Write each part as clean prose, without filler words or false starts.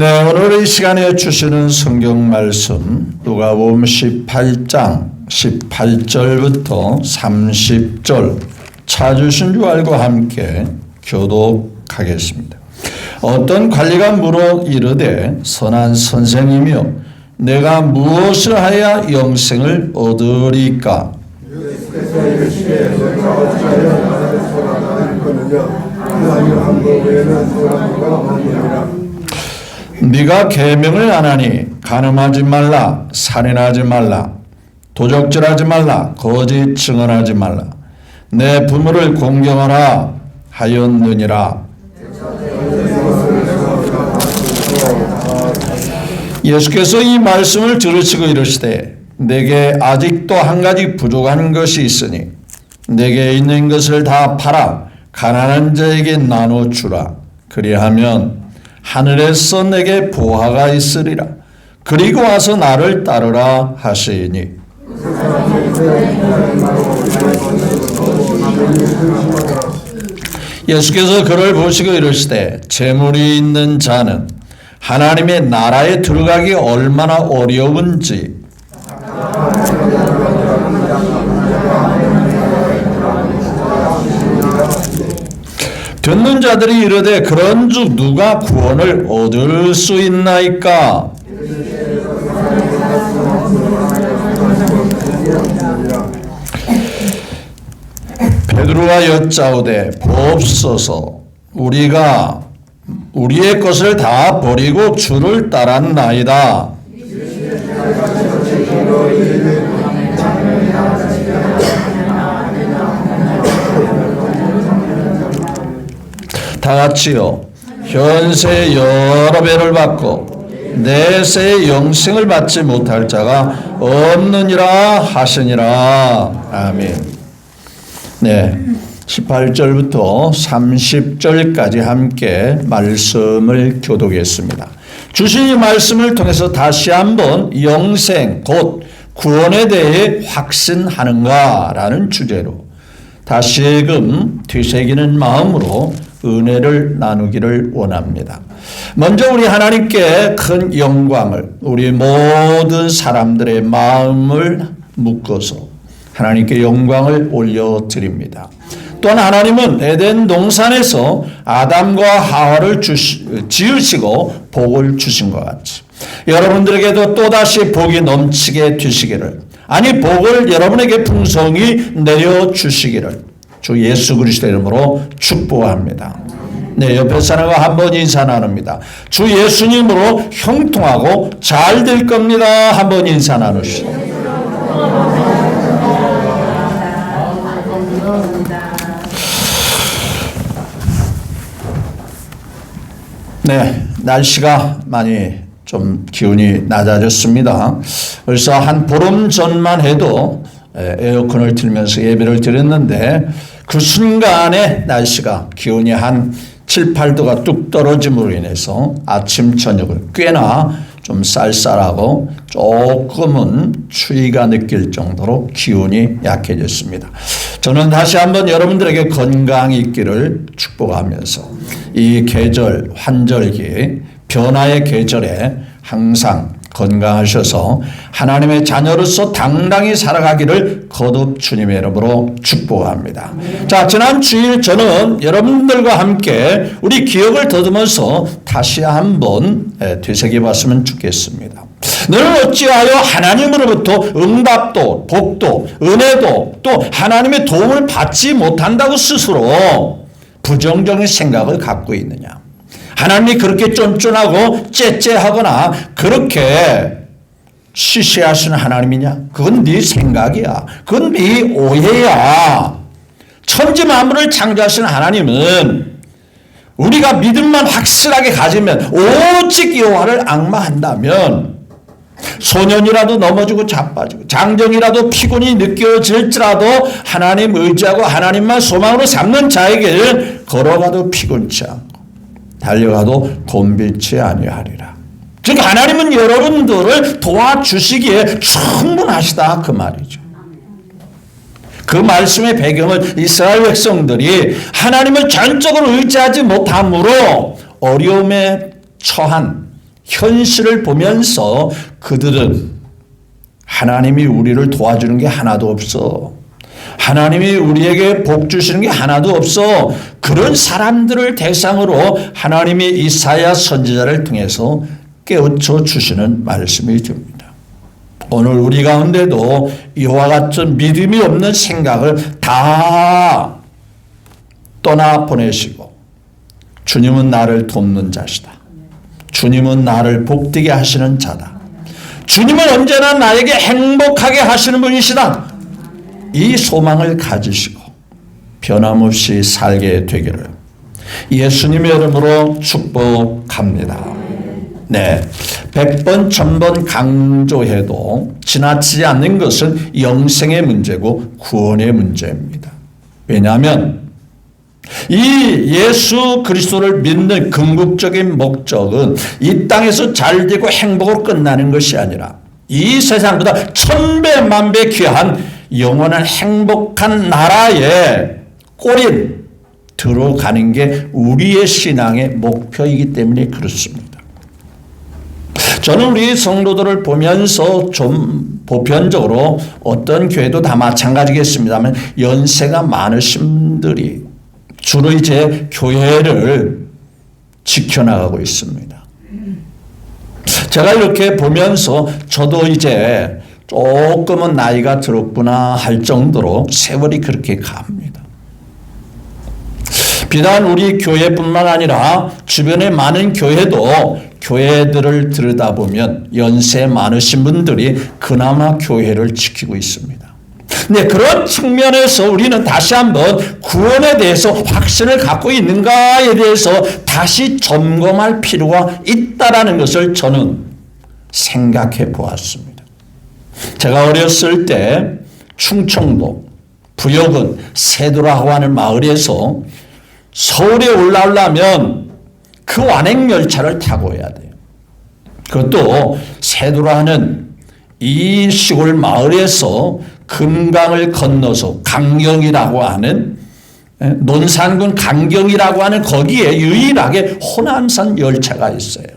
네, 오늘 이 시간에 주시는 성경 말씀 누가복음 18장 18절부터 30절 찾으신 줄 알고 함께 교독하겠습니다. 어떤 관리가 물어 이르되 선한 선생이며 내가 무엇을 하여 영생을 얻으리까? 네가 계명을 안 하니 간음하지 말라, 살인하지 말라, 도적질하지 말라, 거짓 증언하지 말라, 내 부모를 공경하라 하였느니라. 예수께서 이 말씀을 들으시고 이르시되 내게 아직도 한 가지 부족한 것이 있으니 내게 있는 것을 다 팔아 가난한 자에게 나눠주라. 그리하면 하늘에서 내게 보화가 있으리라. 그리고 와서 나를 따르라 하시니 예수께서 그를 보시고 이르시되 재물이 있는 자는 하나님의 나라에 들어가기 얼마나 어려운지 듣는 자들이 이르되 그런즉 누가 구원을 얻을 수 있나이까? 베드로가 여짜오되 보옵소서 우리가 우리의 것을 다 버리고 주를 따랐나이다. 다 같이요. 현세 여러 배를 받고 내세 영생을 받지 못할 자가 없느니라 하시니라. 아멘. 네, 18절부터 30절까지 함께 말씀을 교독했습니다. 주신 이 말씀을 통해서 다시 한번 영생 곧 구원에 대해 확신하는가라는 주제로 다시금 되새기는 마음으로 은혜를 나누기를 원합니다. 먼저 우리 하나님께 큰 영광을 우리 모든 사람들의 마음을 묶어서 하나님께 영광을 올려드립니다. 또한 하나님은 에덴 동산에서 아담과 하와를 지으시고 복을 주신 것 같이 여러분들에게도 또다시 복이 넘치게 되시기를, 아니 복을 여러분에게 풍성히 내려주시기를 주 예수 그리스도의 이름으로 축복합니다. 네, 옆에 사람과 한번 인사 나눕니다. 주 예수님으로 형통하고 잘 될 겁니다. 한번 인사 나누시죠. 네, 날씨가 많이 좀 기온이 낮아졌습니다. 벌써 한 보름 전만 해도 에어컨을 틀면서 예배를 드렸는데 그 순간에 날씨가 기온이 한 7, 8도가 뚝 떨어짐으로 인해서 아침 저녁을 꽤나 좀 쌀쌀하고 조금은 추위가 느낄 정도로 기온이 약해졌습니다. 저는 다시 한번 여러분들에게 건강이 있기를 축복하면서 이 계절 환절기 변화의 계절에 항상 건강하셔서 하나님의 자녀로서 당당히 살아가기를 거듭 주님의 이름으로 축복합니다. 자, 지난 주일 저는 여러분들과 함께 우리 기억을 더듬어서 다시 한번 되새겨봤으면 좋겠습니다. 너는 어찌하여 하나님으로부터 응답도 복도 은혜도 또 하나님의 도움을 받지 못한다고 스스로 부정적인 생각을 갖고 있느냐? 하나님이 그렇게 쫀쫀하고 째째하거나 그렇게 시시하시는 하나님이냐? 그건 네 생각이야. 그건 네 오해야. 천지 만물을 창조하시는 하나님은 우리가 믿음만 확실하게 가지면 오직 여호와를 앙망한다면 소년이라도 넘어지고 자빠지고 장정이라도 피곤이 느껴질지라도 하나님 의지하고 하나님만 소망으로 삼는 자에게는 걸어가도 피곤치 않고 달려가도 곤비치 아니하리라. 즉 하나님은 여러분들을 도와주시기에 충분하시다 그 말이죠. 그 말씀의 배경은 이스라엘 백성들이 하나님을 전적으로 의지하지 못함으로 어려움에 처한 현실을 보면서 그들은 하나님이 우리를 도와주는 게 하나도 없어. 하나님이 우리에게 복 주시는 게 하나도 없어. 그런 사람들을 대상으로 하나님이 이사야 선지자를 통해서 깨우쳐 주시는 말씀이 됩니다. 오늘 우리 가운데도 이와 같은 믿음이 없는 생각을 다 떠나보내시고 주님은 나를 돕는 자시다. 주님은 나를 복되게 하시는 자다. 주님은 언제나 나에게 행복하게 하시는 분이시다. 이 소망을 가지시고 변함없이 살게 되기를 예수님의 이름으로 축복합니다. 네, 100번 1000번 강조해도 지나치지 않는 것은 영생의 문제고 구원의 문제입니다. 왜냐하면 이 예수 그리스도를 믿는 궁극적인 목적은 이 땅에서 잘되고 행복으로 끝나는 것이 아니라 이 세상보다 1000배 만배 귀한 영원한 행복한 나라에 꼬린 들어가는 게 우리의 신앙의 목표이기 때문에 그렇습니다. 저는 우리 성도들을 보면서 좀 보편적으로 어떤 교회도 다 마찬가지겠습니다만 연세가 많으신 분들이 주로 이제 교회를 지켜나가고 있습니다. 제가 이렇게 보면서 저도 이제 조금은 나이가 들었구나 할 정도로 세월이 그렇게 갑니다. 비단 우리 교회뿐만 아니라 주변의 많은 교회들을 들여다보면 연세 많으신 분들이 그나마 교회를 지키고 있습니다. 네, 그런 측면에서 우리는 다시 한번 구원에 대해서 확신을 갖고 있는가에 대해서 다시 점검할 필요가 있다라는 것을 저는 생각해 보았습니다. 제가 어렸을 때 충청도 부여군 세도라고 하는 마을에서 서울에 올라오려면 그 완행열차를 타고 해야 돼요. 그것도 세도라는 이 시골 마을에서 금강을 건너서 강경이라고 하는 논산군 강경이라고 하는 거기에 유일하게 호남선 열차가 있어요.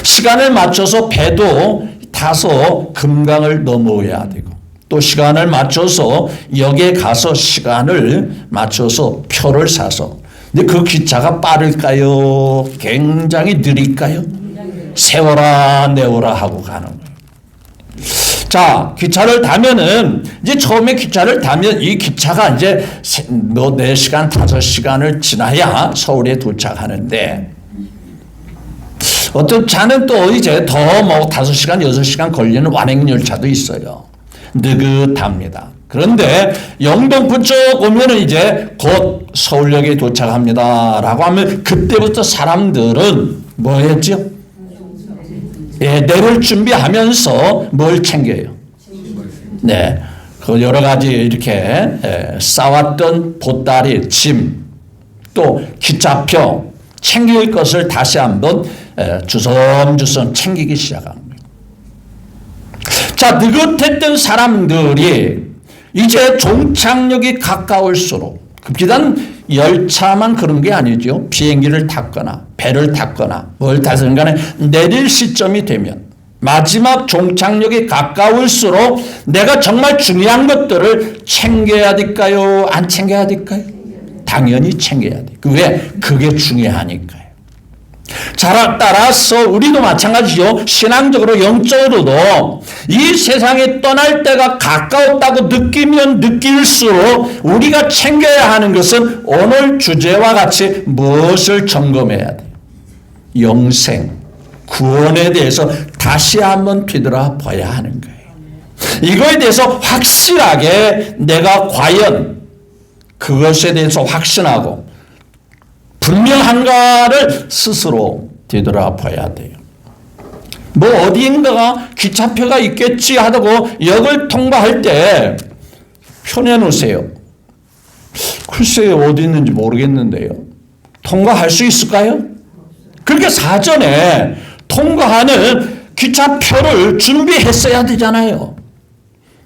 시간을 맞춰서 배도 타서 금강을 넘어야 되고 또 시간을 맞춰서 역에 가서 시간을 맞춰서 표를 사서 근데 그 기차가 빠를까요? 굉장히 느릴까요? 세워라 내워라 하고 가는 거예요. 자, 기차를 타면은 이제 처음에 기차를 타면 이 기차가 이제 4시간 5시간을 지나야 서울에 도착하는데 어떤 차는 또 이제 더 5시간 6시간 걸리는 완행열차도 있어요. 느긋합니다. 그런데 영등포 쪽 오면은 이제 곧 서울역에 도착합니다 라고 하면 그때부터 사람들은 뭐 했죠? 예, 내릴 준비하면서 뭘 챙겨요? 네, 그 여러 가지 이렇게 싸왔던 보따리, 짐, 또 기차표 챙길 것을 다시 한번 주섬주섬 챙기기 시작합니다. 자, 느긋했던 사람들이 이제 종착역이 가까울수록 비단 열차만 그런 게 아니죠. 비행기를 탔거나 배를 탔거나 뭘 타든 간에 내릴 시점이 되면 마지막 종착역이 가까울수록 내가 정말 중요한 것들을 챙겨야 될까요? 안 챙겨야 될까요? 당연히 챙겨야 돼요. 왜? 그게 중요하니까요. 자, 따라서 우리도 마찬가지죠. 신앙적으로 영적으로도 이 세상에 떠날 때가 가까웠다고 느끼면 느낄수록 우리가 챙겨야 하는 것은 오늘 주제와 같이 무엇을 점검해야 돼요? 영생, 구원에 대해서 다시 한번 뒤돌아봐야 하는 거예요. 이거에 대해서 확실하게 내가 과연 그것에 대해서 확신하고 분명한가를 스스로 되돌아봐야 돼요. 뭐 어디인가가 기차표가 있겠지 하다고 역을 통과할 때 펴내놓으세요. 글쎄요, 어디 있는지 모르겠는데요. 통과할 수 있을까요? 그렇게 사전에 통과하는 기차표를 준비했어야 되잖아요.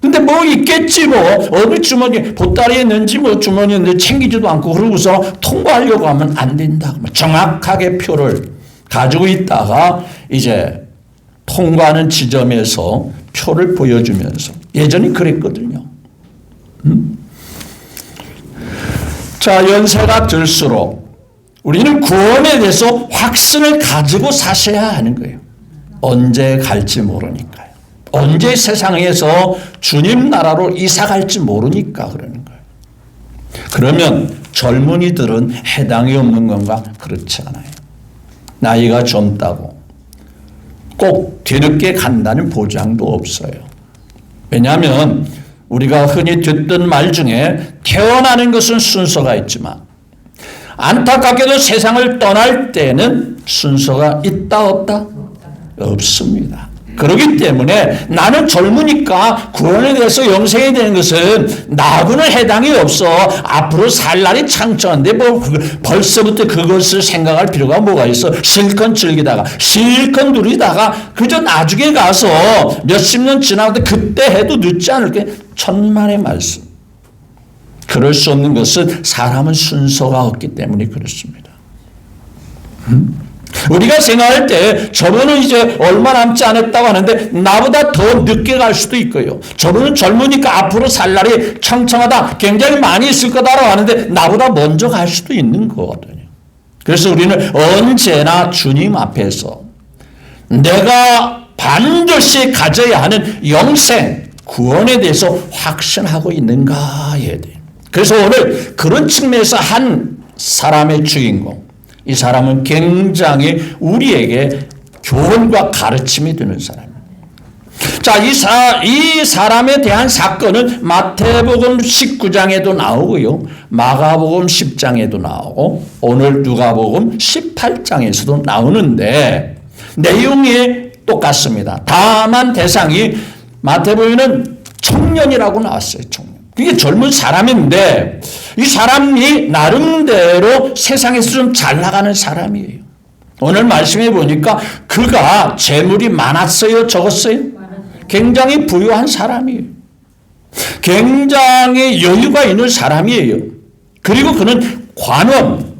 근데 뭐 있겠지 뭐 어느 주머니 보따리에 있는지 뭐 주머니에 있는지 챙기지도 않고 그러고서 통과하려고 하면 안 된다. 정확하게 표를 가지고 있다가 이제 통과하는 지점에서 표를 보여주면서 예전에 그랬거든요. 자, 연세가 들수록 우리는 구원에 대해서 확신을 가지고 사셔야 하는 거예요. 언제 갈지 모르니까요. 언제 세상에서 주님 나라로 이사 갈지 모르니까 그러는 거예요. 그러면 젊은이들은 해당이 없는 건가? 그렇지 않아요. 나이가 젊다고 꼭 뒤늦게 간다는 보장도 없어요. 왜냐하면 우리가 흔히 듣던 말 중에 태어나는 것은 순서가 있지만 안타깝게도 세상을 떠날 때는 순서가 있다 없다? 없습니다. 그렇기 때문에 나는 젊으니까 구원에 대해서 영생이 되는 것은 나하고는 해당이 없어. 앞으로 살 날이 창창한데 뭐 벌써부터 그것을 생각할 필요가 뭐가 있어. 실컷 즐기다가 실컷 누리다가 그저 나중에 가서 몇십 년 지나도 그때 해도 늦지 않을 게 천만의 말씀. 그럴 수 없는 것은 사람은 순서가 없기 때문에 그렇습니다. 우리가 생각할 때 저분은 이제 얼마 남지 않았다고 하는데 나보다 더 늦게 갈 수도 있고요. 저분은 젊으니까 앞으로 살 날이 청청하다 굉장히 많이 있을 거다라고 하는데 나보다 먼저 갈 수도 있는 거거든요. 그래서 우리는 언제나 주님 앞에서 내가 반드시 가져야 하는 영생, 구원에 대해서 확신하고 있는가에 대해. 그래서 오늘 그런 측면에서 한 사람의 주인공, 이 사람은 굉장히 우리에게 교훈과 가르침이 되는 사람입니다. 자, 이 사람에 대한 사건은 마태복음 19장에도 나오고요. 마가복음 10장에도 나오고 오늘 누가복음 18장에서도 나오는데 내용이 똑같습니다. 다만 대상이 마태복음에는 청년이라고 나왔어요. 청년. 이게 젊은 사람인데 이 사람이 나름대로 세상에서 좀 잘 나가는 사람이에요. 오늘 말씀해 보니까 그가 재물이 많았어요? 적었어요? 굉장히 부유한 사람이에요. 굉장히 여유가 있는 사람이에요. 그리고 그는 관원,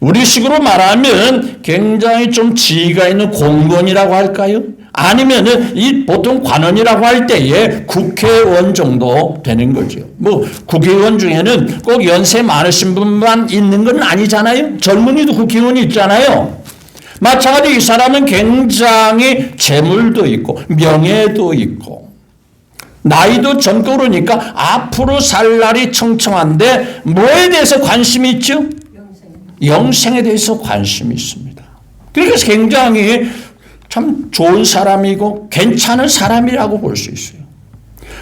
우리식으로 말하면 굉장히 좀 지위가 있는 공무원이라고 할까요? 아니면은 이 보통 관원이라고 할 때에 국회의원 정도 되는 거죠. 뭐 국회의원 중에는 꼭 연세 많으신 분만 있는 건 아니잖아요. 젊은이도 국회의원이 있잖아요. 마찬가지로 이 사람은 굉장히 재물도 있고 명예도 있고 나이도 젊고 그러니까 앞으로 살 날이 청청한데 뭐에 대해서 관심이 있죠? 영생에 대해서 관심이 있습니다. 그래서 굉장히 참 좋은 사람이고 괜찮은 사람이라고 볼 수 있어요.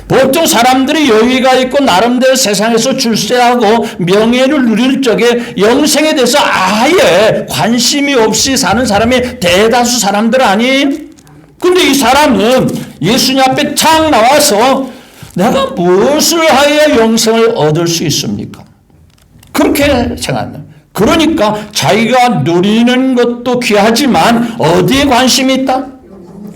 보통 사람들이 여유가 있고 나름대로 세상에서 출세하고 명예를 누릴 적에 영생에 대해서 아예 관심이 없이 사는 사람이 대다수 사람들 아니에요? 근데 이 사람은 예수님 앞에 탁 나와서 내가 무엇을 하여야 영생을 얻을 수 있습니까? 그렇게 생각합니다. 그러니까 자기가 누리는 것도 귀하지만 어디에 관심이 있다?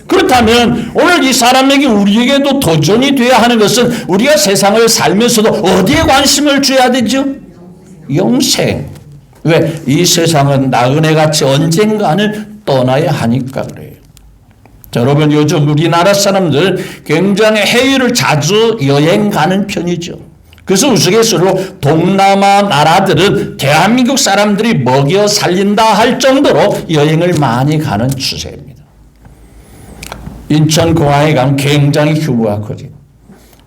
그렇다면 오늘 이 사람에게 우리에게도 도전이 되어야 하는 것은 우리가 세상을 살면서도 어디에 관심을 줘야 되죠? 영생. 왜? 이 세상은 나그네같이 언젠가는 떠나야 하니까 그래요. 자, 여러분 요즘 우리나라 사람들 굉장히 해외를 자주 여행 가는 편이죠. 그래서 우스갯소리로 동남아 나라들은 대한민국 사람들이 먹여 살린다 할 정도로 여행을 많이 가는 추세입니다. 인천공항에 가면 굉장히 규모가 커져요.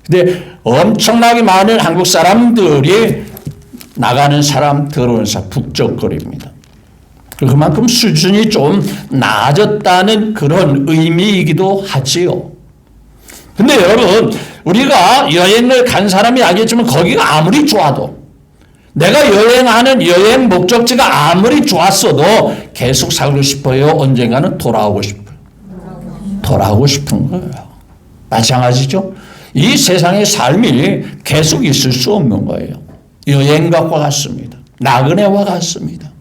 근데 엄청나게 많은 한국 사람들이 나가는 사람, 들어오는 사람 북적거립니다. 그만큼 수준이 좀 나아졌다는 그런 의미이기도 하지요. 근데 여러분 우리가 여행을 간 사람이 알겠지만 거기가 아무리 좋아도 내가 여행하는 여행 목적지가 아무리 좋았어도 계속 살고 싶어요? 언젠가는 돌아오고 싶어요? 돌아오고 싶은 거예요. 마찬가지죠. 이 세상의 삶이 계속 있을 수 없는 거예요. 여행과 같습니다. 나그네와 같습니다.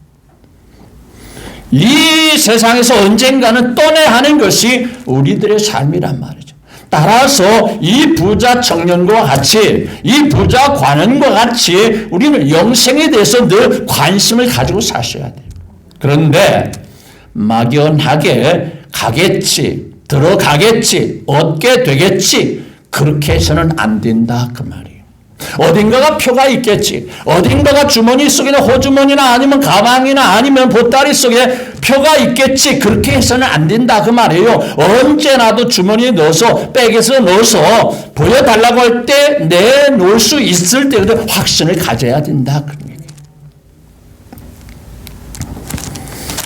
이 세상에서 언젠가는 떠나야 하는 것이 우리들의 삶이란 말이죠. 따라서 이 부자 청년과 같이 이 부자 관원과 같이 우리는 영생에 대해서 늘 관심을 가지고 사셔야 돼요. 그런데 막연하게 가겠지, 들어가겠지, 얻게 되겠지, 그렇게 해서는 안 된다 그 말이에요. 어딘가가 표가 있겠지, 어딘가가 주머니 속에는 호주머니나 아니면 가방이나 아니면 보따리 속에 표가 있겠지, 그렇게 해서는 안 된다 그 말이에요. 언제나도 주머니에 넣어서, 백에서 넣어서 보여달라고 할 때 내놓을 수 있을 때도 확신을 가져야 된다 그 얘기예요.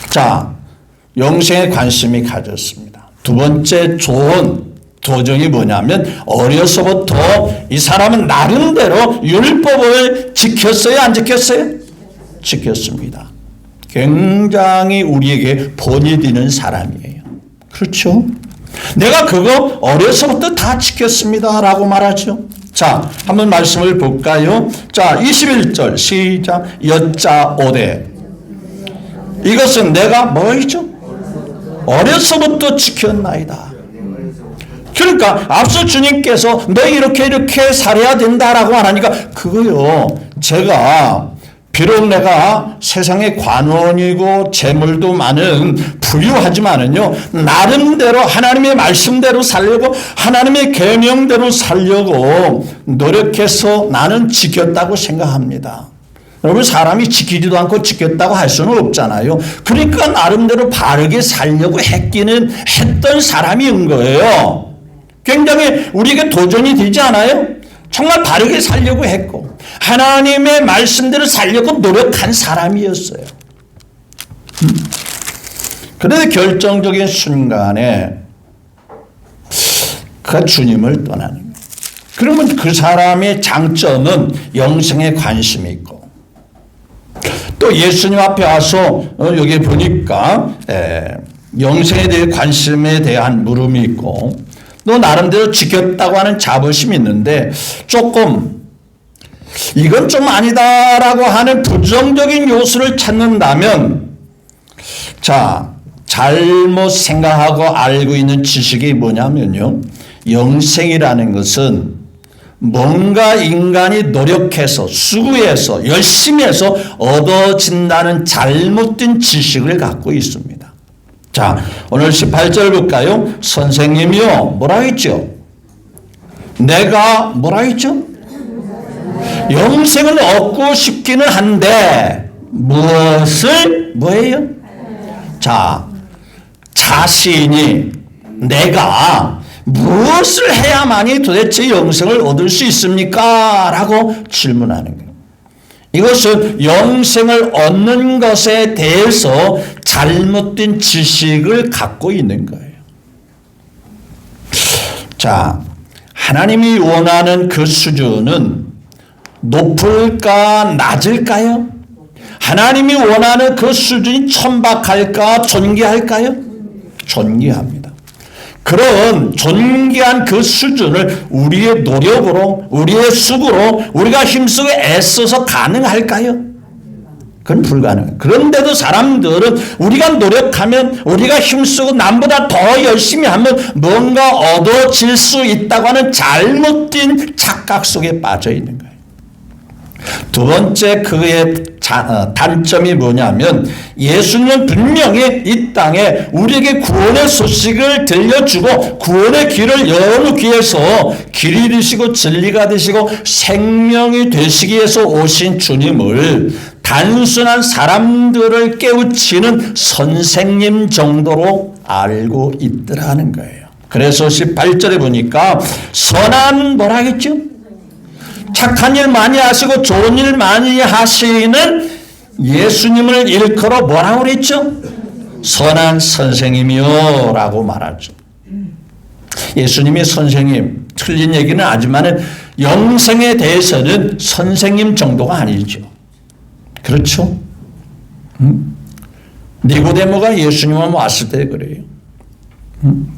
자, 영생에 관심이 가졌습니다. 두 번째 좋은 도정이 뭐냐면, 어려서부터 이 사람은 나름대로 율법을 지켰어요, 안 지켰어요? 지켰습니다. 굉장히 우리에게 본이 되는 사람이에요. 그렇죠? 내가 그거 어려서부터 다 지켰습니다 라고 말하죠. 자, 한번 말씀을 볼까요? 자, 21절 시작. 여자 5대. 이것은 내가 뭐이죠? 어려서부터 지켰나이다. 그러니까 앞서 주님께서 너 이렇게 살아야 된다라고 하니까, 그거요, 제가 비록 내가 세상의 관원이고 재물도 많은 부유하지만은요, 나름대로 하나님의 말씀대로 살려고, 하나님의 계명대로 살려고 노력해서 나는 지켰다고 생각합니다. 여러분, 사람이 지키지도 않고 지켰다고 할 수는 없잖아요. 그러니까 나름대로 바르게 살려고 했던 사람인 거예요. 굉장히 우리에게 도전이 되지 않아요? 정말 바르게 살려고 했고 하나님의 말씀대로 살려고 노력한 사람이었어요. 그런데 결정적인 순간에 그 주님을 떠나는 거예요. 그러면 그 사람의 장점은 영생에 관심이 있고, 또 예수님 앞에 와서 여기 보니까 영생에 대해 관심에 대한 물음이 있고, 또 나름대로 지켰다고 하는 자부심이 있는데, 조금 이건 좀 아니다라고 하는 부정적인 요소를 찾는다면, 자, 잘못 생각하고 알고 있는 지식이 뭐냐면요, 영생이라는 것은 뭔가 인간이 노력해서 수고해서 열심히 해서 얻어진다는 잘못된 지식을 갖고 있습니다. 자, 오늘 18절 볼까요? 선생님이요, 뭐라 했죠? 내가 뭐라 했죠? 영생을 얻고 싶기는 한데 무엇을 뭐예요? 자, 자신이 내가 무엇을 해야만이 도대체 영생을 얻을 수 있습니까? 라고 질문하는 거예요. 이것은 영생을 얻는 것에 대해서 잘못된 지식을 갖고 있는 거예요. 자, 하나님이 원하는 그 수준은 높을까 낮을까요? 하나님이 원하는 그 수준이 천박할까 존귀할까요? 존귀합니다. 그런 존귀한 그 수준을 우리의 노력으로, 우리의 수고로, 우리가 힘쓰고 애써서 가능할까요? 그건 불가능해요. 그런데도 사람들은 우리가 노력하면, 우리가 힘쓰고 남보다 더 열심히 하면 뭔가 얻어질 수 있다고 하는 잘못된 착각 속에 빠져 있는 거예요. 두 번째 그의 단점이 뭐냐면, 예수님은 분명히 이 땅에 우리에게 구원의 소식을 들려주고 구원의 길을 열어놓기 위해서 길이 되시고 진리가 되시고 생명이 되시기 위해서 오신 주님을 단순한 사람들을 깨우치는 선생님 정도로 알고 있더라는 거예요. 그래서 18절에 보니까 선한 뭐라 했죠? 착한 일 많이 하시고 좋은 일 많이 하시는 예수님을 일컬어 뭐라고 그랬죠? 선한 선생님이요 라고 말하죠. 예수님이 선생님, 틀린 얘기는 하지만 영생에 대해서는 선생님 정도가 아니죠. 그렇죠? 니고데모가 예수님 왔을 때 그래요.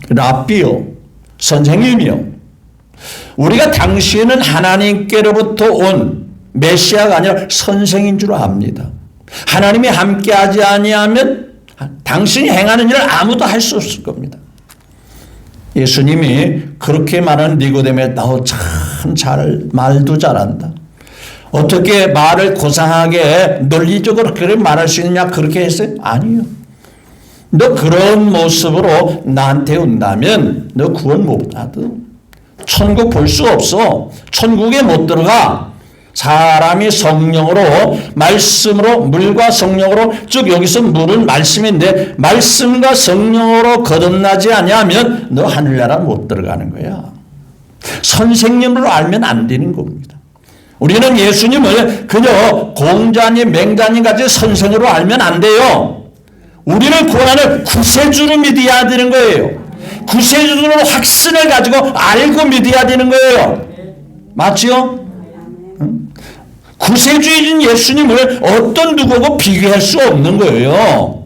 랍비요, 선생님이요. 우리가 당시에는 하나님께로부터 온 메시아가 아니라 선생인 줄 압니다. 하나님이 함께하지 아니하면 당신이 행하는 일을 아무도 할 수 없을 겁니다. 예수님이 그렇게 말하는 니고데모에 너 참 말도 잘한다. 어떻게 말을 고상하게 논리적으로 그렇게 말할 수 있느냐 그렇게 했어요? 아니요. 너 그런 모습으로 나한테 온다면 너 구원 못 받아. 천국 볼 수 없어. 천국에 못 들어가. 사람이 성령으로, 말씀으로, 물과 성령으로, 즉 여기서 물은 말씀인데 말씀과 성령으로 거듭나지 아니하면 너 하늘나라 못 들어가는 거야. 선생님으로 알면 안 되는 겁니다. 우리는 예수님을 그저 공자님, 맹자님 같이 선생으로 알면 안 돼요. 우리는 구원하는 구세주로 믿어야 되는 거예요. 구세주로 확신을 가지고 알고 믿어야 되는 거예요. 맞죠? 구세주인 예수님을 어떤 누구하고 비교할 수 없는 거예요.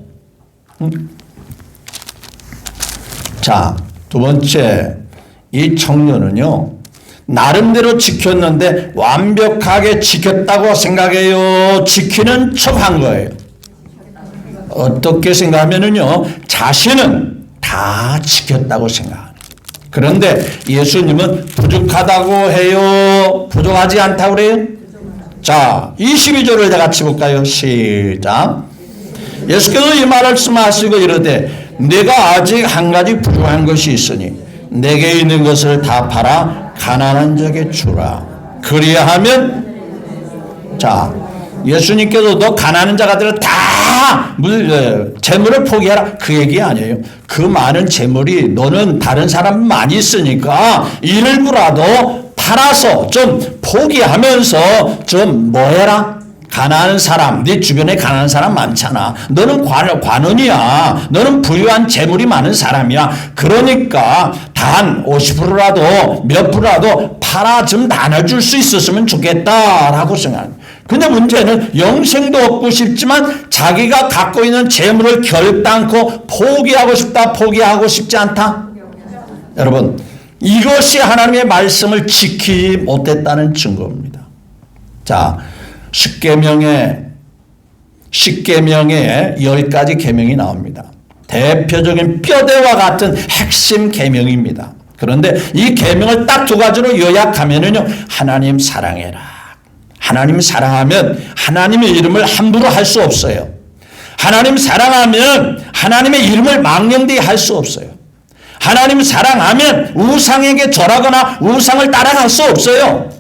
자, 두 번째, 이 청년은요, 나름대로 지켰는데 완벽하게 지켰다고 생각해요? 지키는 척한 거예요? 어떻게 생각하면요, 자신은 다 지켰다고 생각합니다. 그런데 예수님은 부족하다고 해요? 부족하지 않다고 그래요? 자, 22절을 다 같이 볼까요? 시작. 예수께서 이 말씀하시고 이르되 내가 아직 한 가지 부족한 것이 있으니 내게 있는 것을 다 팔아 가난한 자에게 주라. 그리하면, 자, 예수님께서 너 가난한 자가들 다 재물을 포기하라 그 얘기 아니에요. 그 많은 재물이 너는 다른 사람 많이 있으니까 일부라도 팔아서 좀 포기하면서 좀 뭐 해라? 가난한 사람, 네 주변에 가난한 사람 많잖아. 너는 관원이야. 너는 부유한 재물이 많은 사람이야. 그러니까 단 50%라도 몇 프로라도 팔아 좀 나눠줄 수 있었으면 좋겠다라고 생각합니다. 근데 문제는 영생도 얻고 싶지만 자기가 갖고 있는 재물을 결단코 포기하고 싶다, 포기하고 싶지 않다. 여러분, 이것이 하나님의 말씀을 지키지 못했다는 증거입니다. 자, 십계명에 10가지 계명이 나옵니다. 대표적인 뼈대와 같은 핵심 계명입니다. 그런데 이 계명을 딱 두 가지로 요약하면은요, 하나님 사랑해라. 하나님 사랑하면 하나님의 이름을 함부로 할 수 없어요. 하나님 사랑하면 하나님의 이름을 망령되이 할 수 없어요. 하나님 사랑하면 우상에게 절하거나 우상을 따라갈 수 없어요.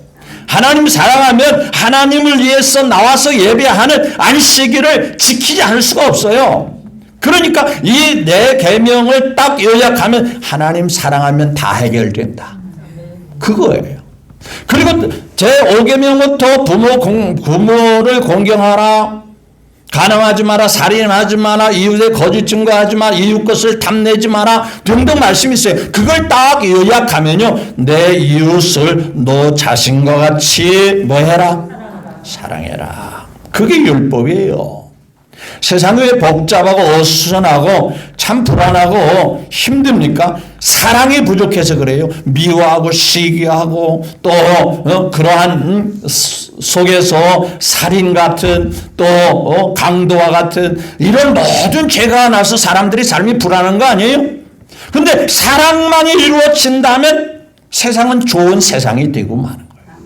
하나님 사랑하면 하나님을 위해서 나와서 예배하는 안식일을 지키지 않을 수가 없어요. 그러니까 이 네 계명을 딱 요약하면 하나님 사랑하면 다 해결된다. 그거예요. 그리고 제5계명부터 부모를 공경하라, 간음하지 마라, 살인하지 마라, 이웃의 거짓 증거하지 마라, 이웃 것을 탐내지 마라 등등 말씀이 있어요. 그걸 딱 요약하면요, 내 이웃을 너 자신과 같이 뭐 해라? 사랑해라. 그게 율법이에요. 세상이 왜 복잡하고 어수선하고 참 불안하고 힘듭니까? 사랑이 부족해서 그래요. 미워하고 시기하고 또 그러한 속에서 살인 같은 또 강도와 같은 이런 모든 죄가 나서 사람들이 삶이 불안한 거 아니에요? 근데 사랑만이 이루어진다면 세상은 좋은 세상이 되고 마는 거예요.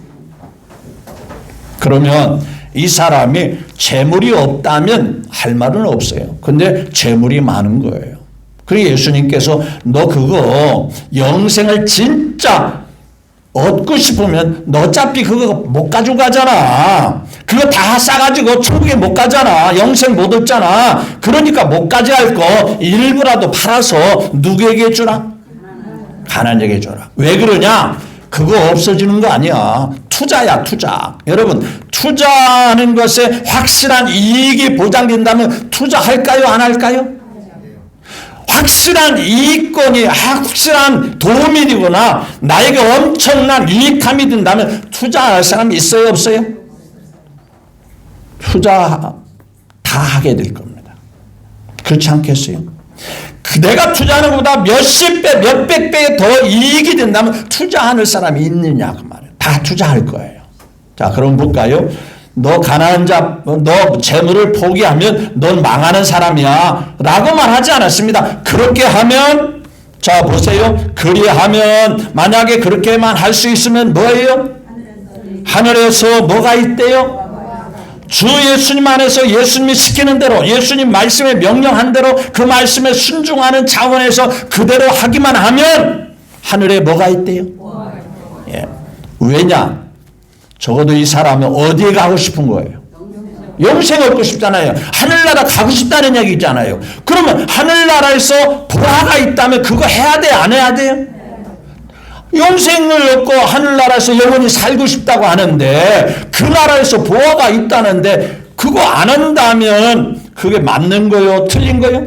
그러면 이 사람이 재물이 없다면 할 말은 없어요. 근데 재물이 많은 거예요. 그리고 예수님께서 너 그거 영생을 진짜 얻고 싶으면 너 어차피 그거 못 가지고 가잖아. 그거 다 싸가지고 천국에 못 가잖아. 영생 못 얻잖아. 그러니까 못 가지 할 거 일부라도 팔아서 누구에게 주라? 가난한 자에게 줘라. 왜 그러냐? 그거 없어지는 거 아니야. 투자야, 투자. 여러분, 투자하는 것에 확실한 이익이 보장된다면 투자할까요? 안 할까요? 확실한 이익권이 확실한 도움이 되거나 나에게 엄청난 유익함이 된다면 투자할 사람이 있어요? 없어요? 투자 다 하게 될 겁니다. 그렇지 않겠어요? 내가 투자하는 것보다 몇십 배, 몇백 배 더 이익이 된다면 투자하는 사람이 있느냐 그 말이에요. 다 투자할 거예요. 자, 그럼 볼까요? 너 가난한 자, 너 재물을 포기하면 넌 망하는 사람이야 라고 말하지 않았습니다. 그렇게 하면, 자 보세요. 그리하면 만약에 그렇게만 할 수 있으면 뭐예요? 하늘에서 뭐가 있대요? 주 예수님 안에서 예수님이 시키는 대로 예수님 말씀에 명령한 대로 그 말씀에 순종하는 차원에서 그대로 하기만 하면 하늘에 뭐가 있대요? 예. 왜냐? 적어도 이 사람은 어디에 가고 싶은 거예요? 영생 얻고 싶잖아요. 하늘나라 가고 싶다는 얘기잖아요. 그러면 하늘나라에서 보화가 있다면 그거 해야 돼? 안 해야 돼요? 영생을 얻고 하늘나라에서 영원히 살고 싶다고 하는데 그 나라에서 보화가 있다는데 그거 안 한다면 그게 맞는 거요? 틀린 거요?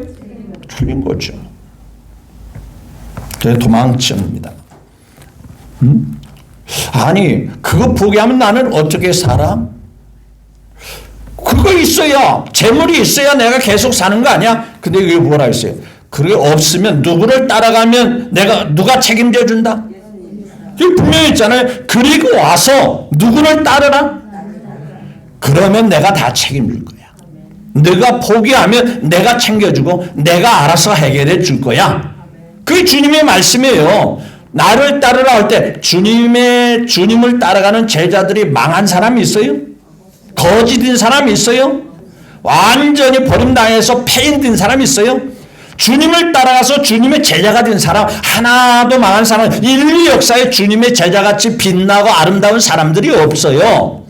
틀린 거죠. 그래서 도망칩니다. 아니 그거 포기하면 나는 어떻게 살아? 그거 있어야 재물이 있어야 내가 계속 사는 거 아니야? 근데 이게 뭐라 했어요? 그게 없으면 누구를 따라가면 누가 책임져 준다? 여기 분명히 있잖아요. 그리고 와서 누구를 따르라? 그러면 내가 다 책임질 거야. 네가 포기하면 내가 챙겨주고 내가 알아서 해결해 줄 거야. 그게 주님의 말씀이에요. 나를 따르라 할 때 주님을 따라가는 제자들이 망한 사람이 있어요? 거짓인 사람이 있어요? 완전히 버림당해서 폐인된 사람이 있어요? 주님을 따라가서 주님의 제자가 된 사람 하나도 망한 사람 인류 역사에 주님의 제자같이 빛나고 아름다운 사람들이 없어요.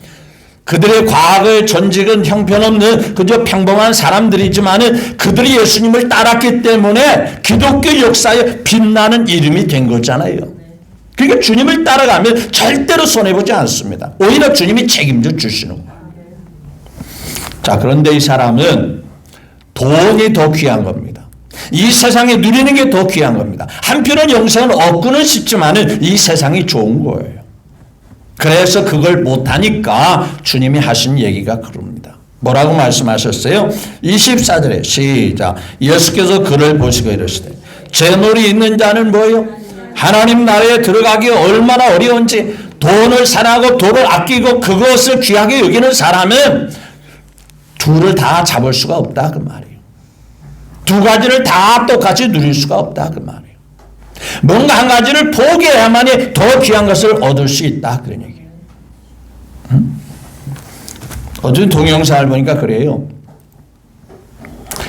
그들의 과거의 전직은 형편없는 그저 평범한 사람들이지만 그들이 예수님을 따랐기 때문에 기독교 역사에 빛나는 이름이 된 거잖아요. 그러니까 주님을 따라가면 절대로 손해보지 않습니다. 오히려 주님이 책임져 주시는 거예요. 자, 그런데 이 사람은 돈이 더 귀한 겁니다. 이 세상에 누리는 게 더 귀한 겁니다. 한편은 영생은 얻고는 싶지만 이 세상이 좋은 거예요. 그래서 그걸 못하니까 주님이 하신 얘기가 그럽니다. 뭐라고 말씀하셨어요? 24절에 시작. 예수께서 그를 보시고 이르시되 제 놀이 있는 자는 뭐예요? 하나님 나라에 들어가기 얼마나 어려운지 돈을 사랑하고 돈을 아끼고 그것을 귀하게 여기는 사람은 둘을 다 잡을 수가 없다 그 말이에요. 두 가지를 다 똑같이 누릴 수가 없다 그 말이에요. 뭔가 한 가지를 포기해야만이 더 귀한 것을 얻을 수 있다 그런 얘기예요. 어떤 동영상을 보니까 그래요.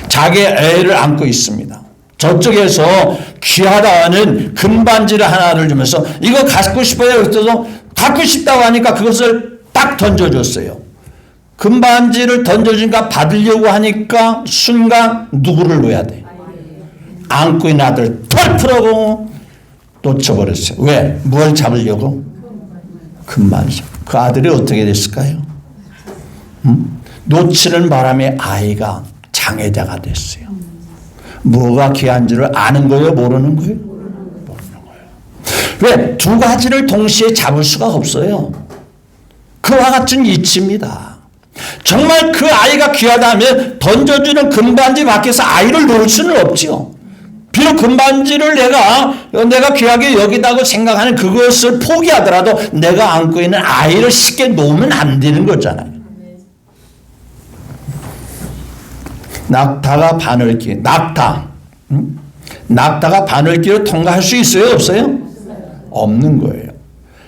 자기 애를 안고 있습니다. 저쪽에서 귀하다는 금반지를 하나를 주면서 이거 갖고 싶어요. 그래서 갖고 싶다고 하니까 그것을 딱 던져줬어요. 금반지를 던져주니까 받으려고 하니까 순간 누구를 놓아야 돼? 안고 있는 아들 털 풀어고 놓쳐버렸어요. 왜? 뭘 잡으려고? 금반지. 그 아들이 어떻게 됐을까요? 놓치는 바람에 아이가 장애자가 됐어요. 뭐가 귀한지를 아는 거예요? 모르는 거예요? 모르는 거예요. 왜? 두 가지를 동시에 잡을 수가 없어요. 그와 같은 이치입니다. 정말 그 아이가 귀하다면 던져주는 금반지 밖에서 아이를 놓을 수는 없지요. 비록 금반지를 내가 귀하게 여기다고 생각하는 그것을 포기하더라도 내가 안고 있는 아이를 쉽게 놓으면 안 되는 거잖아요. 낙타가 바늘길, 낙타가 바늘길을 통과할 수 있어요? 없어요? 없는 거예요.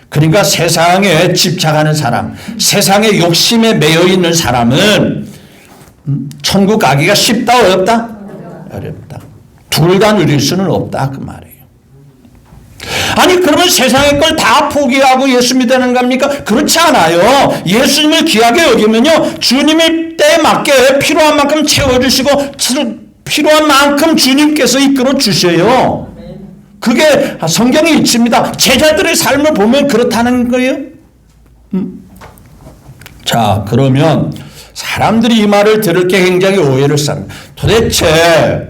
그러니까 세상에 집착하는 사람, 세상에 욕심에 매여 있는 사람은 천국 가기가 쉽다 어렵다? 어렵다. 둘 다 누릴 수는 없다 그 말이에요. 아니 그러면 세상의 걸 다 포기하고 예수 믿는 겁니까? 그렇지 않아요. 예수님을 귀하게 여기면요 주님의 때에 맞게 필요한 만큼 채워주시고 필요한 만큼 주님께서 이끌어 주셔요. 그게 성경의 이치입니다. 제자들의 삶을 보면 그렇다는 거예요. 자, 그러면 사람들이 이 말을 들을 게 굉장히 오해를 쌉니다. 도대체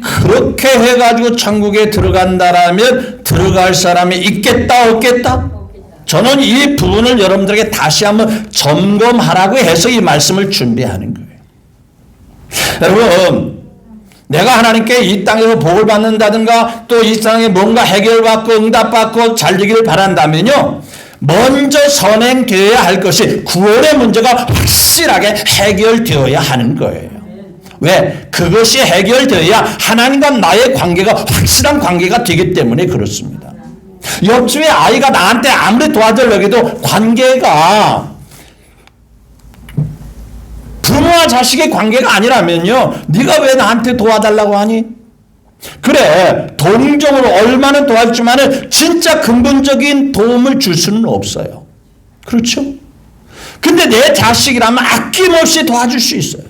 그렇게 해가지고 천국에 들어간다라면 들어갈 사람이 있겠다 없겠다? 저는 이 부분을 여러분들에게 다시 한번 점검하라고 해서 이 말씀을 준비하는 거예요. 여러분, 내가 하나님께 이 땅에서 복을 받는다든가 또 이 땅에 뭔가 해결받고 응답받고 잘 되기를 바란다면요, 먼저 선행되어야 할 것이 구원의 문제가 확실하게 해결되어야 하는 거예요. 왜? 그것이 해결되어야 하나님과 나의 관계가 확실한 관계가 되기 때문에 그렇습니다. 옆집의 아이가 나한테 아무리 도와주려고 해도 관계가 부모와 자식의 관계가 아니라면요, 네가 왜 나한테 도와달라고 하니? 그래, 동정으로 얼마나 도와주지만 진짜 근본적인 도움을 줄 수는 없어요. 그렇죠? 근데 내 자식이라면 아낌없이 도와줄 수 있어요.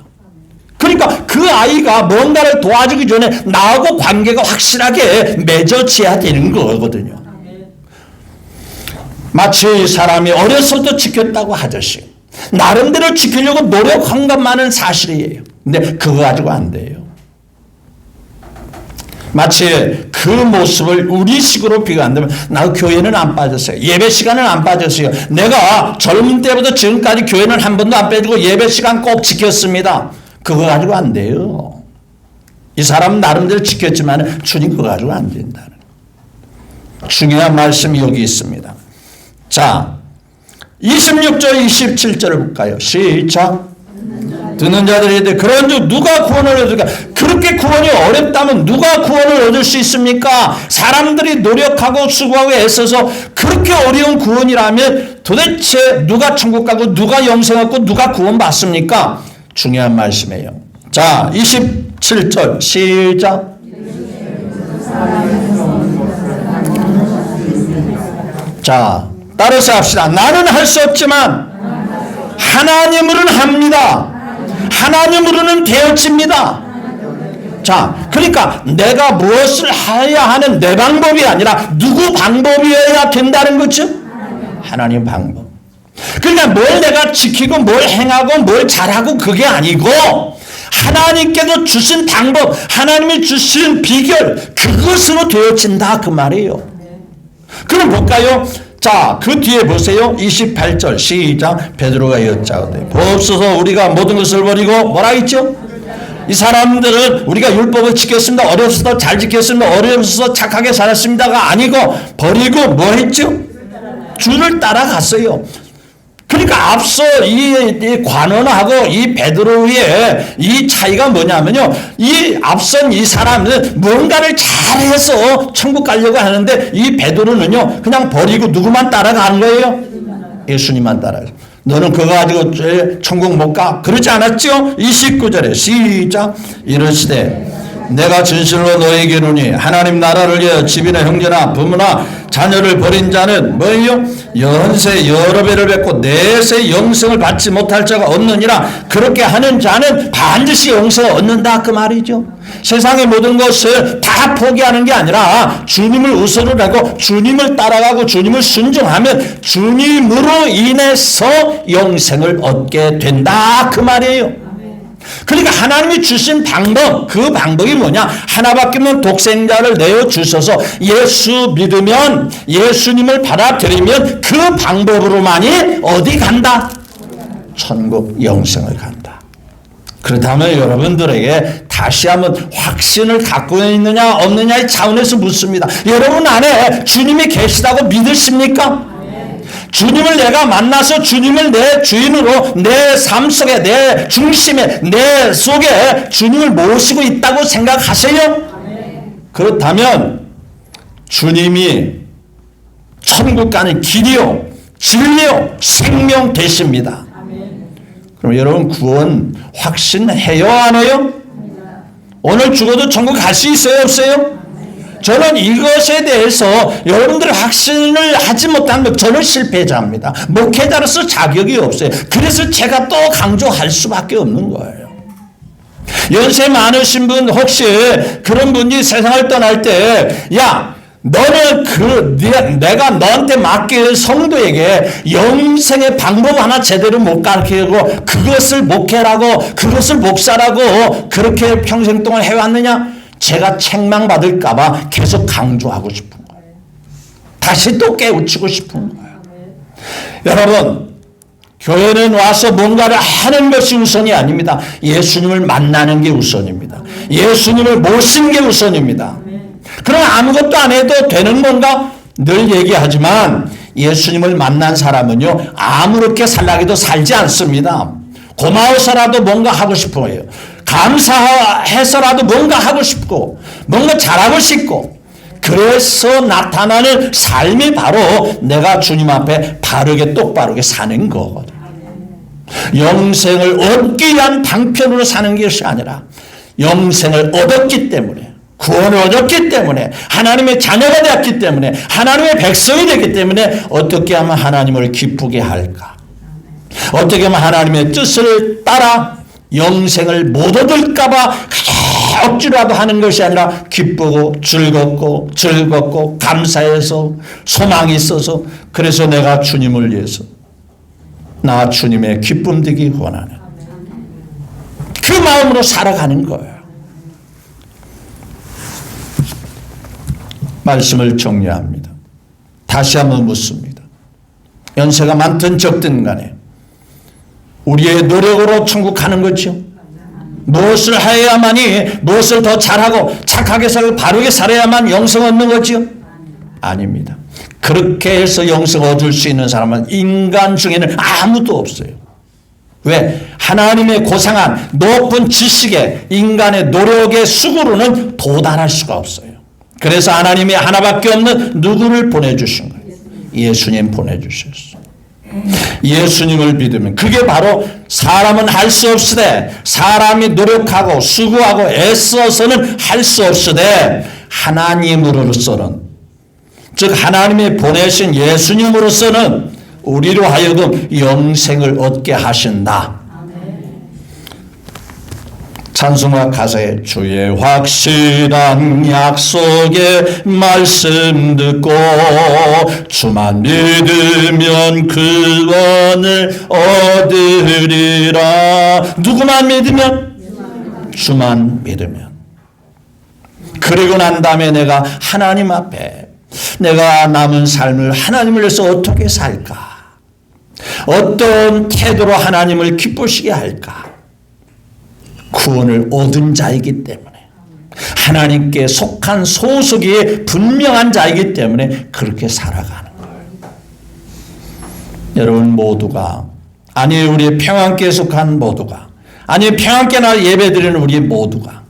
그러니까 그 아이가 뭔가를 도와주기 전에 나하고 관계가 확실하게 맺어져야 되는 거거든요. 마치 사람이 어려서부터 지켰다고 하듯이 나름대로 지키려고 노력한 것만은 사실이에요. 근데 그거 가지고 안 돼요. 마치 그 모습을 우리식으로 비교한다면 나 교회는 안 빠졌어요. 예배 시간은 안 빠졌어요. 내가 젊은 때부터 지금까지 교회는 한 번도 안 빼주고 예배 시간 꼭 지켰습니다. 그거 가지고 안 돼요. 이 사람은 나름대로 지켰지만 주님 그거 가지고 안 된다는 중요한 말씀이 여기 있습니다. 자, 26절 27절을 볼까요? 시작. 듣는 자들이 이르되 그런즉 누가 구원을 얻을까? 그렇게 구원이 어렵다면 누가 구원을 얻을 수 있습니까? 사람들이 노력하고 수고하고 애써서 그렇게 어려운 구원이라면 도대체 누가 천국 가고 누가 영생 얻고 누가 구원 받습니까? 중요한 말씀이에요. 자, 27절 시작. 자, 따라서 합시다. 나는 할 수 없지만 하나님으로는 합니다. 하나님으로는 되어집니다. 자, 그러니까 내가 무엇을 해야 하는 내 방법이 아니라 누구 방법이어야 된다는 거죠? 하나님 방법. 그러니까 뭘 내가 지키고 뭘 행하고 뭘 잘하고 그게 아니고 하나님께서 주신 방법, 하나님이 주신 비결, 그것으로 되어진다 그 말이에요. 그럼 볼까요? 자, 그 뒤에 보세요. 28절 시작. 베드로가 여짜오되 보옵소서 우리가 모든 것을 버리고 뭐라 했죠? 이 사람들은 우리가 율법을 지켰습니다. 어려서도 잘 지켰습니다. 어려서 착하게 살았습니다가 아니고 버리고 뭐 했죠? 주를 따라갔어요. 그러니까 앞서 이 관원하고 이 베드로의 이 차이가 뭐냐면요. 이 앞선 이 사람은 뭔가를 잘해서 천국 가려고 하는데 이 베드로는요. 그냥 버리고 누구만 따라가는 거예요? 예수님만 따라가요. 너는 그거 가지고 천국 못 가? 그러지 않았죠? 29절에 시작. 이르시되 내가 진실로 너에게 이르노니 하나님 나라를 위하여 집이나 형제나 부모나 자녀를 버린 자는 뭐예요? 연세 여러 배를 뵙고 내세 영생을 받지 못할 자가 없느니라. 그렇게 하는 자는 반드시 영생을 얻는다 그 말이죠. 세상의 모든 것을 다 포기하는 게 아니라 주님을 우선으로 하고 주님을 따라가고 주님을 순종하면 주님으로 인해서 영생을 얻게 된다 그 말이에요. 그러니까 하나님이 주신 방법, 그 방법이 뭐냐? 하나밖에 없는 독생자를 내어주셔서 예수 믿으면, 예수님을 받아들이면 그 방법으로만이 어디 간다? 천국 영생을 간다. 그렇다면 여러분들에게 다시 한번 확신을 갖고 있느냐 없느냐의 차원에서 묻습니다. 여러분 안에 주님이 계시다고 믿으십니까? 주님을 내가 만나서 주님을 내 주인으로 내 삶 속에 내 중심에 내 속에 주님을 모시고 있다고 생각하세요? 그렇다면 주님이 천국 가는 길이요 진리요 생명 되십니다. 그럼 여러분 구원 확신해요 안 해요? 오늘 죽어도 천국 갈 수 있어요 없어요? 저는 이것에 대해서 여러분들이 확신을 하지 못하면 저는 실패자입니다. 목회자로서 자격이 없어요. 그래서 제가 또 강조할 수밖에 없는 거예요. 연세 많으신 분 혹시 그런 분이 세상을 떠날 때 야 너는 내가 너한테 맡긴 성도에게 영생의 방법 하나 제대로 못 가르치고 그것을 목회라고 그것을 목사라고 그렇게 평생 동안 해왔느냐? 제가 책망받을까봐 계속 강조하고 싶은 거예요. 다시 또 깨우치고 싶은 거예요. 여러분, 교회는 와서 뭔가를 하는 것이 우선이 아닙니다. 예수님을 만나는 게 우선입니다. 예수님을 모시는 게 우선입니다. 그럼 아무것도 안 해도 되는 건가? 늘 얘기하지만 예수님을 만난 사람은요, 아무렇게 살라기도 살지 않습니다. 고마워서라도 뭔가 하고 싶어요. 감사해서라도 뭔가 하고 싶고 뭔가 잘하고 싶고 그래서 나타나는 삶이 바로 내가 주님 앞에 바르게 똑바르게 사는 거거든요. 영생을 얻기 위한 방편으로 사는 것이 아니라 영생을 얻었기 때문에, 구원을 얻었기 때문에, 하나님의 자녀가 되었기 때문에, 하나님의 백성이 되기 때문에 어떻게 하면 하나님을 기쁘게 할까? 어떻게 하면 하나님의 뜻을 따라 영생을 못 얻을까 봐 억지로라도 하는 것이 아니라 기쁘고 즐겁고 감사해서 소망이 있어서, 그래서 내가 주님을 위해서 나 주님의 기쁨 되기 원하는 그 마음으로 살아가는 거예요. 말씀을 정리합니다. 다시 한번 묻습니다. 연세가 많든 적든 간에 우리의 노력으로 천국 가는 거죠. 무엇을 해야만이, 무엇을 더 잘하고 착하게 살고 바르게 살아야만 영생 얻는 거죠? 아닙니다. 그렇게 해서 영생 얻을 수 있는 사람은 인간 중에는 아무도 없어요. 왜? 하나님의 고상한 높은 지식에 인간의 노력의 수고로는 도달할 수가 없어요. 그래서 하나님이 하나밖에 없는 누구를 보내주신 거예요? 예수님 보내주셨어요. 예수님을 믿으면 그게 바로 사람은 할 수 없으되, 사람이 노력하고 수고하고 애써서는 할 수 없으되 하나님으로서는, 즉 하나님이 보내신 예수님으로서는 우리로 하여금 영생을 얻게 하신다. 찬송가 가사에 주의 확실한 약속의 말씀 듣고 주만 믿으면 구원을 얻으리라. 누구만 믿으면? 주만 믿으면. 그리고 난 다음에 내가 하나님 앞에 내가 남은 삶을 하나님을 위해서 어떻게 살까? 어떤 태도로 하나님을 기쁘시게 할까? 구원을 얻은 자이기 때문에, 하나님께 속한 소속이 분명한 자이기 때문에 그렇게 살아가는 거예요. 여러분 모두가, 아니 우리 평안교에 속한 모두가, 아니 평안교에 나와 예배드리는 우리 모두가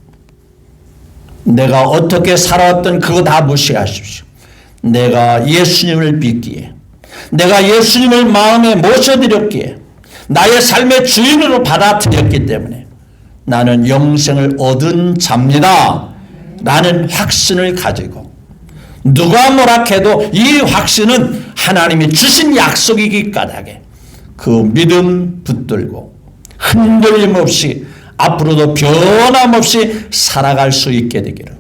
내가 어떻게 살아왔던 그거 다 무시하십시오. 내가 예수님을 믿기에, 내가 예수님을 마음에 모셔드렸기에, 나의 삶의 주인으로 받아들였기 때문에 나는 영생을 얻은 자입니다 라는 확신을 가지고, 누가 뭐라 해도 이 확신은 하나님이 주신 약속이기 까닭에 그 믿음 붙들고 흔들림 없이 앞으로도 변함없이 살아갈 수 있게 되기를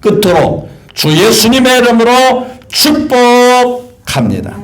끝으로 주 예수님의 이름으로 축복합니다.